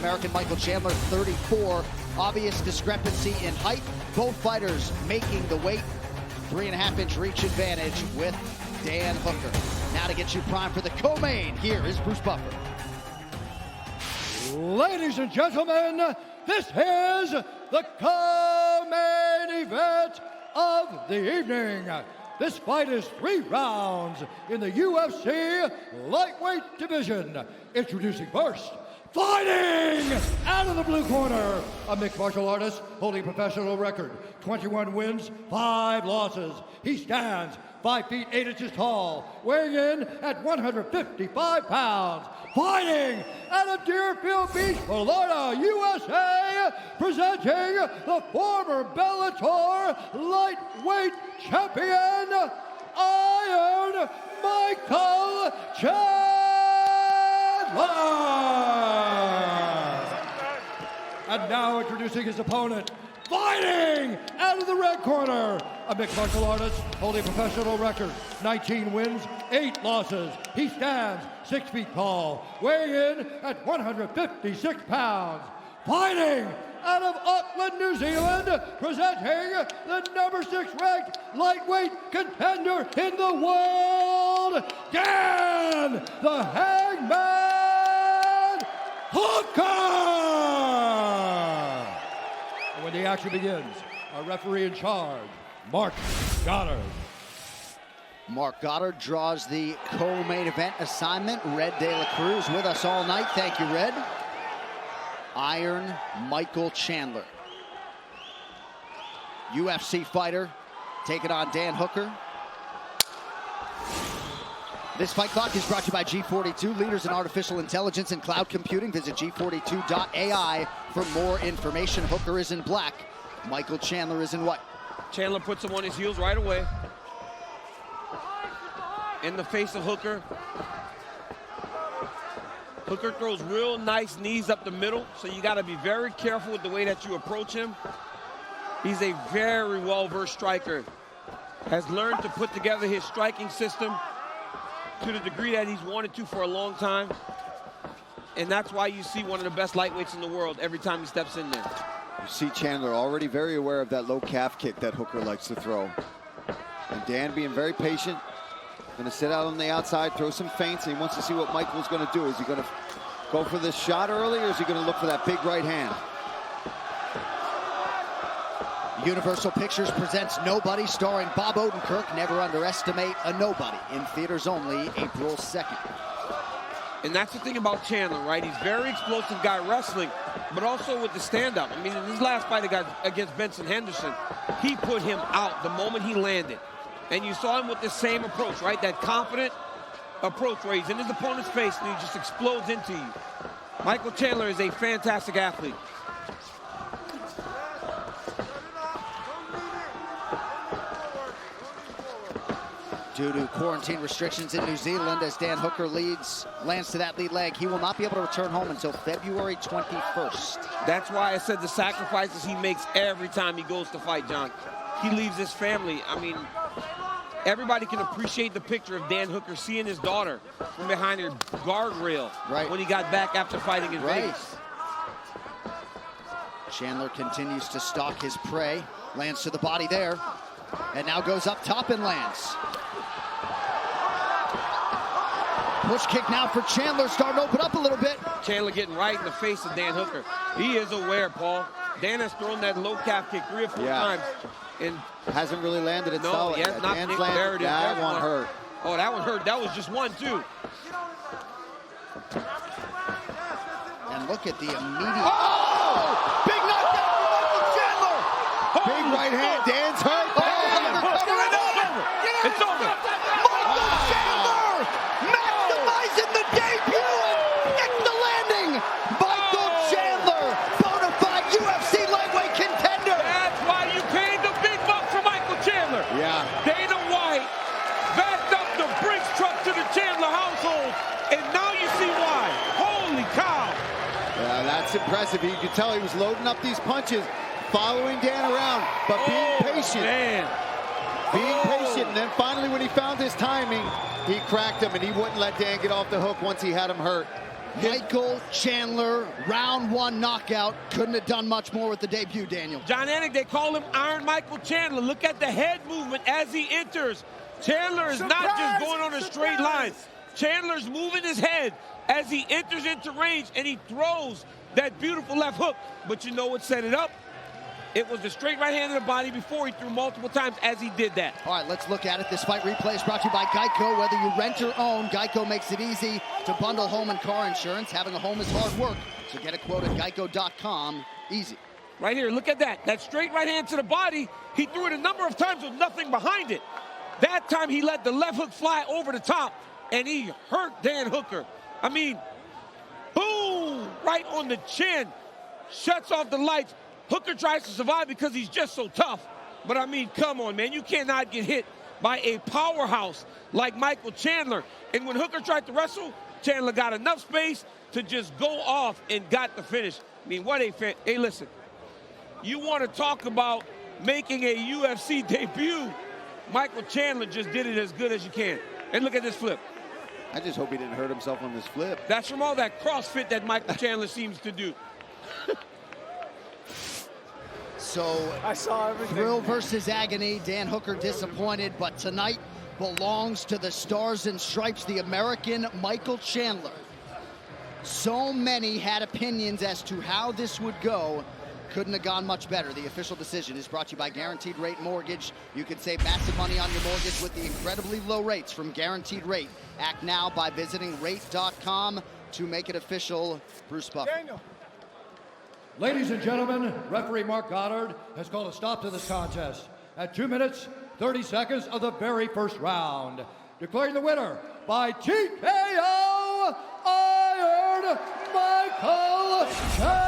American Michael Chandler, 34. Obvious discrepancy in height. Both fighters making the weight. 3.5-inch reach advantage with Dan Hooker. Now to get you primed for the co-main, here is Bruce Buffer. Ladies and gentlemen, this is the co-main event of the evening. This fight is 3 rounds in the UFC lightweight division. Introducing first, fighting out of the blue corner, a mixed martial artist holding a professional record, 21 wins, 5 losses. He stands 5 feet 8 inches tall, weighing in at 155 pounds. Fighting out of Deerfield Beach, Florida, USA, presenting the former Bellator lightweight champion, Iron Michael Chandler. And now introducing his opponent, fighting out of the red corner, a mixed martial artist holding a professional record, 19 wins, 8 losses. He stands 6 feet tall, weighing in at 156 pounds. Fighting out of Auckland, New Zealand, presenting the number 6 ranked lightweight contender in the world, Dan the Hangman Hooker! And when the action begins, our referee in charge, Mark Goddard. Mark Goddard draws the co-main event assignment. Red De La Cruz with us all night. Thank you, Red. Iron Michael Chandler. UFC fighter taking on Dan Hooker. This fight clock is brought to you by G42, leaders in artificial intelligence and cloud computing. Visit G42.ai for more information. Hooker is in black. Michael Chandler is in white. Chandler puts him on his heels right away. In the face of Hooker. Hooker throws real nice knees up the middle, so you got to be very careful with the way that you approach him. He's a very well-versed striker. Has learned to put together his striking system to the degree that he's wanted to for a long time. And that's why you see one of the best lightweights in the world every time he steps in there. You see Chandler already very aware of that low calf kick that Hooker likes to throw. And Dan being very patient. Going to sit out on the outside, throw some feints, and he wants to see what Michael's going to do. Is he going to go for this shot early, or is he going to look for that big right hand? Universal Pictures presents Nobody, starring Bob Odenkirk. Never underestimate a nobody. In theaters only, April 2nd. And that's the thing about Chandler, right? He's a very explosive guy wrestling, but also with the stand-up. I mean, in his last fight against Benson Henderson, he put him out the moment he landed. And you saw him with the same approach, right? That confident approach where he's in his opponent's face and he just explodes into you. Michael Chandler is a fantastic athlete. Due to quarantine restrictions in New Zealand, as Dan Hooker lands to that lead leg, he will not be able to return home until February 21st. That's why I said the sacrifices he makes every time he goes to fight, John. He leaves his family. I mean, everybody can appreciate the picture of Dan Hooker seeing his daughter from behind her guardrail when he got back after fighting in Vegas. Chandler continues to stalk his prey, lands to the body there, and now goes up top and lands. Push kick now for Chandler, starting to open up a little bit. Chandler getting right in the face of Dan Hooker. He is aware, Paul. Dan has thrown that low calf kick 3 or 4 times. And hasn't really landed it solid. No, not there it is. That one hurt. Oh, that one hurt. That was just one, too. And look at the immediate... Oh! Big knockdown for Michael Chandler! Big right hand. Dan's hurt. It's over. Michael Chandler maximizing the debut and nicked the landing. Michael Chandler, bona fide UFC lightweight contender. That's why you paid the big bucks for Michael Chandler. Yeah. Dana White backed up the Brinks truck to the Chandler household, and now you see why. Holy cow. Yeah, that's impressive. You could tell he was loading up these punches, following Dan around, but being patient. Man. Being patient, and then finally when he found his timing, he cracked him, and he wouldn't let Dan get off the hook once he had him hurt. Michael Chandler, round 1 knockout. Couldn't have done much more with the debut, Daniel. John Anik, they call him Iron Michael Chandler. Look at the head movement as he enters. Chandler is not just going on a straight line. Chandler's moving his head as he enters into range, and he throws that beautiful left hook. But you know what set it up? It was the straight right hand in the body before he threw multiple times as he did that. All right, let's look at it. This fight replay is brought to you by Geico. Whether you rent or own, Geico makes it easy to bundle home and car insurance. Having a home is hard work, so get a quote at geico.com. Easy. Right here, look at that. That straight right hand to the body, he threw it a number of times with nothing behind it. That time he let the left hook fly over the top, and he hurt Dan Hooker. I mean, boom, right on the chin. Shuts off the lights. Hooker tries to survive because he's just so tough. But I mean, come on, man. You cannot get hit by a powerhouse like Michael Chandler. And when Hooker tried to wrestle, Chandler got enough space to just go off and got the finish. I mean, what a fit. Hey, listen, you want to talk about making a UFC debut? Michael Chandler just did it as good as you can. And look at this flip. I just hope he didn't hurt himself on this flip. That's from all that CrossFit that Michael Chandler seems to do. So, I saw everything. Thrill versus agony. Dan Hooker disappointed, but tonight belongs to the Stars and Stripes, the American Michael Chandler. So many had opinions as to how this would go. Couldn't have gone much better. The official decision is brought to you by Guaranteed Rate Mortgage. You can save massive money on your mortgage with the incredibly low rates from Guaranteed Rate. Act now by visiting rate.com to make it official. Bruce Buffer. Daniel. Ladies and gentlemen, referee Mark Goddard has called a stop to this contest at 2 minutes, 30 seconds of the very first round. Declaring the winner by TKO, Iron Michael Chandler.